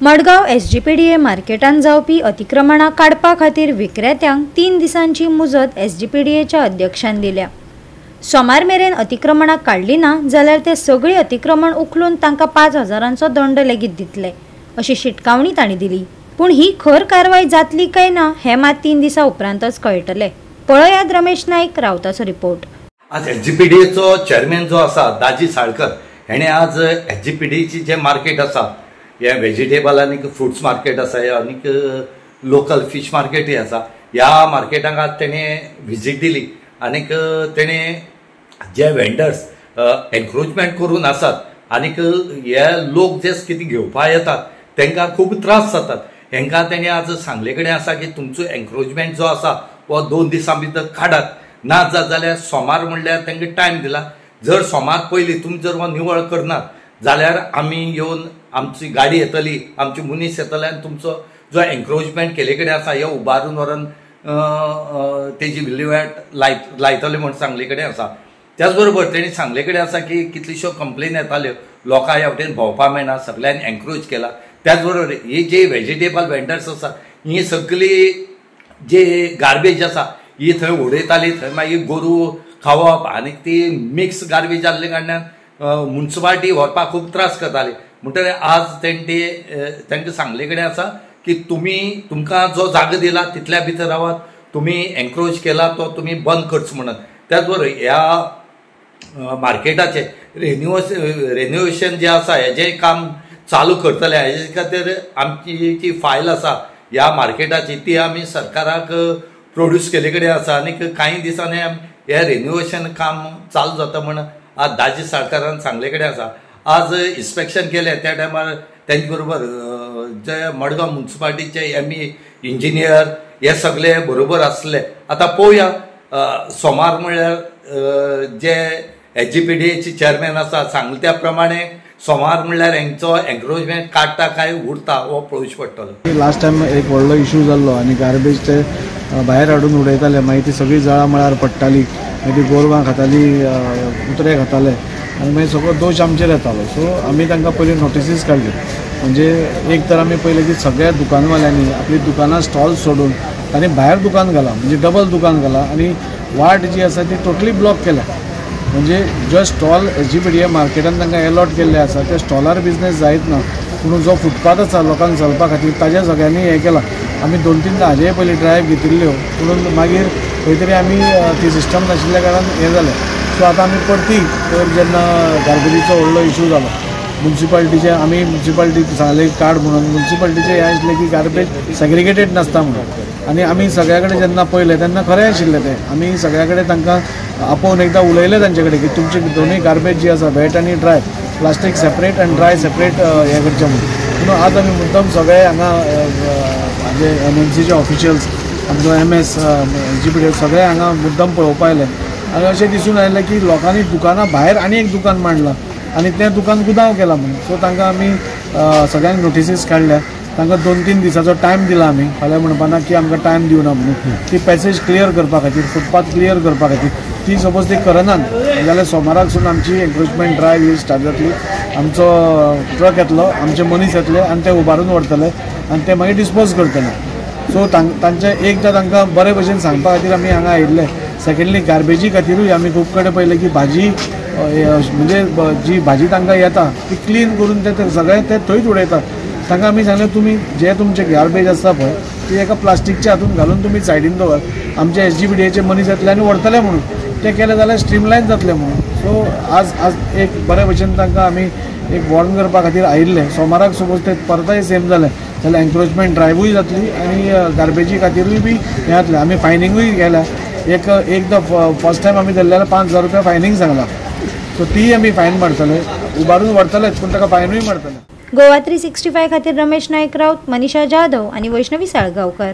Madgaon SGPDA मार्केटान जावपी अतिक्रमणां काडपा खातीर विक्रेत्यांक 3 दिसांची मुजत एसजीपीडीएच्या अध्यक्षान दिल्या। सोमार मेरेन अतिक्रमणां काडली ना जाल्यार ते सगळी अतिक्रमण उखलून तांकां 5,000चो दंड लेगीत दितले अशी शिटकावणी तांणी दिली। पूण ही खर कारवाय जातली काय ना हे मात 3 दिसां उपरांतच कळटले। पळयात रमेश नाईक रावताचो रिपोर्ट। आज एसजीपीडीएचो चेअरमॅन जो आसा दाजी साळकर हेणे आज एसजीपीडीएची जे मार्केट आसा हे व्हेजिटेबल आनी फ्रुट्स मार्केट आसा आनी लोकल फिश मार्केटूय आसा ह्या मार्केटाक आज तेणे विजीट दिली आनी तेणे जे वेंडर्स एनक्रोचमेंट करून आसात आनी हे लोक जे कितें घेवपा येतात तांकां खूब त्रास जातात हेंकां तेणे आज सांगले कडेन आसा की तुमचो एनक्रोचमेंट जो आसा वो 2 दिसां भितर काडात ना जाल्यार सोमार म्हणल्यार तांकां टायम दिला। जर सोमार पयलीं तुमी जर हो निवळ करनात जाल्यार आमी येवन आमची गाडी येतली आमचे मनीस येतले आनी तुमचो जो एनक्रोचमेंट केले कडेन आसा हे उबारून व्हरून तेजी विल्हेवाट लायतले म्हण सांगले कडेन आसा। त्याच बरोबर तेणी सांगले कडेन आसा की कितल्योश्यो कंप्लेन येताल्यो लोकां ह्या वटेन भोंवपा मेळना सगळ्यांनी एनक्रोच केला। त्याच बरोबर ही जे व्हेजिटेबल वेंडर्स आसा ही सगळी जे गार्बेज आसा ही थंय उडयताली थंय मागीर गोरू खावप आनी ती मिक्स गार्बेज जाल्ले कारणान म्युनिसिपालिटी व्हरपाक खूब त्रास करताली। म्हणटकीर आज तांकां सांगले कडेन आसा की तुमकां जो जागो दिला तितल्या भितर रावात तुमी एनक्रोच केला तो तुमी बंद करचो म्हणून। त्याच बरोबर ह्या मार्केटाचे रेन्युवेशन जे आसा हेजें काम चालू करतले हेजे खातीर आमची जी फायल आसा ह्या मार्केटाची ती आमी सरकाराक प्रोड्यूस केले कडेन आसा आनी कांय दिसांनी हे रेन्युवेशन काम चालू जाता म्हण आज दाजी साळकारान सांगले कडेन आसा। आज इन्स्पेक्शन केले त्या टायमार तेंचे बरोबर जे मडगांव म्युनिसिपालिटीचे इंजिनियर हे सगळे बरोबर आसले। आता पळोवया सोमार म्हणल्यार जे एसजीपीडीएचे चेअरमॅन आसा सांगले त्या प्रमाणे सोमार म्हणल्यार हेंचो एनक्रोचमेंट काडटा काय उरता हो पळोवचें पडटलो। लास्ट टायम एक व्हडलो इश्यू जाल्लो आनी गार्बेज ते भायर हाडून उडयताले मागीर ती सगळी जळा मळार पडटाली मागीर गोरवां खाताली कुत्रे खाताले आनी मागीर सगळो दोश आमचेर येतालो। सो आमी तांकां पयलीं नोटिसीस काडली म्हणजे एक तर आमी पयलें की सगळ्या दुकानवाल्यांनी आपली दुकानां स्टॉल सोडून तांणी भायर दुकान घाला म्हणजे डबल दुकान घाला आनी वाट जी आसा ती टोटली ब्लॉक केल्या। म्हणजे जो स्टॉल एसजीपीडीए मार्केटान तांकां अलॉट केल्ले आसा त्या स्टॉलार बिजनेस जायत ना पूण जो फुटपाथ आसा लोकांक चलपा खातीर ताज्या सगळ्यांनी हें केलां। आमी 2-3 हाजेय पयलीं ड्रायव्ह घेतिल्ल्यो पूण मागीर खंय तरी आमी ती सिस्टम नाशिल्ल्या कारणान हें जालें। सो आतां आमी परती तर जेन्ना गार्बेजीचो व्हडलो इश्यू जालो म्युनिसिपालिटीचे आमी म्युनिसिपालिटीक सांगलें काड म्हणून म्युनिसिपालिटीचें हें आशिल्लें की गार्बेज सेग्रिगेटेड नासता म्हणून आनी आमी सगळ्या कडेन जेन्ना पळयलें तेन्ना खरें आशिल्लें तें आमी सगळ्या कडेन तांकां आपोवन एकदां उलयलें तांचे कडेन की तुमची दोनूय गार्बेज जी आसा वेट आनी ड्राय प्लास्टीक सेपरेट आनी ड्राय सेपरेट हें करचें म्हणून। पूण आज आमी मुद्दम सगळे हांगा जे एमएनसीचे ऑफिशियल्स आमचो एमएस एसजीपीडीए सगळे हांगा मुद्दम पळोवपा आयले आनी अशें दिसून आयलें की लोकांनी दुकानां भायर आनी एक दुकान मांडलां आनी तें दुकान गुदांव केलां म्हणून। सो तांकां आमी सगळ्यांक नोटिसीस काडल्या तांकां 2-3 दिसाचो टायम दिला आमी फाल्यां म्हणपाना की आमकां टायम दिवना म्हणून ती पॅसेज क्लियर करपा खातीर फुटपाथ क्लियर करपा खातीर। ती सपोज ती करनात जाल्यार सोमाराकसून आमची एनक्रोचमेंट ड्रायव्ह ही स्टार्ट जातली। आमचो ट्रक येतलो आमचे मनीस येतले आनी ते उबारून व्हरतले आनी ते मागीर डिस्पोज करतले। सो तांचे एकदां तांकां बरे भशेन सांगपा खातीर आमी हांगा आयिल्ले। सेकेंडली गार्बेजी खातीरूय आमी खूब कडेन पळयलें की भाजी म्हणजे जी भाजी तांकां येता ती क्लीन करून ते सगळें ते थंयच उडयतात। तांकां आमी सांगलें तुमी जे तुमचे गार्बेज आसता पळय ती एका प्लास्टीकच्या हातून घालून तुमी सायडीन दवर आमचे एसजीपीडीएचे मनीस येतले आनी व्हरतले म्हणून ते केलें जाल्यार स्ट्रीमलायन जातलें म्हणून। सो आज एक बरे भशेन तांकां आमी एक वॉर्न करपा खातीर आयिल्ले। सोमाराक सपोज ते परतय सेम जालें जाल्यार एनक्रोचमेंट ड्रायव्हूय जातली आनी गार्बेजी खातीरूय बी हें जातलें। आमी फायनींगूय केल्या एकदां फर्स्ट टायम आमी धरलें 5,000 रुपया फायनींग सांगला। सो ती आमी फायन मारतले उबारून व्हरतलेच पूण ताका फायनूय मारतले। गोवा 365 खातीर रमेश नाईक राऊत, मनीषा जाधव आनी वैष्णवी साळगांवकर।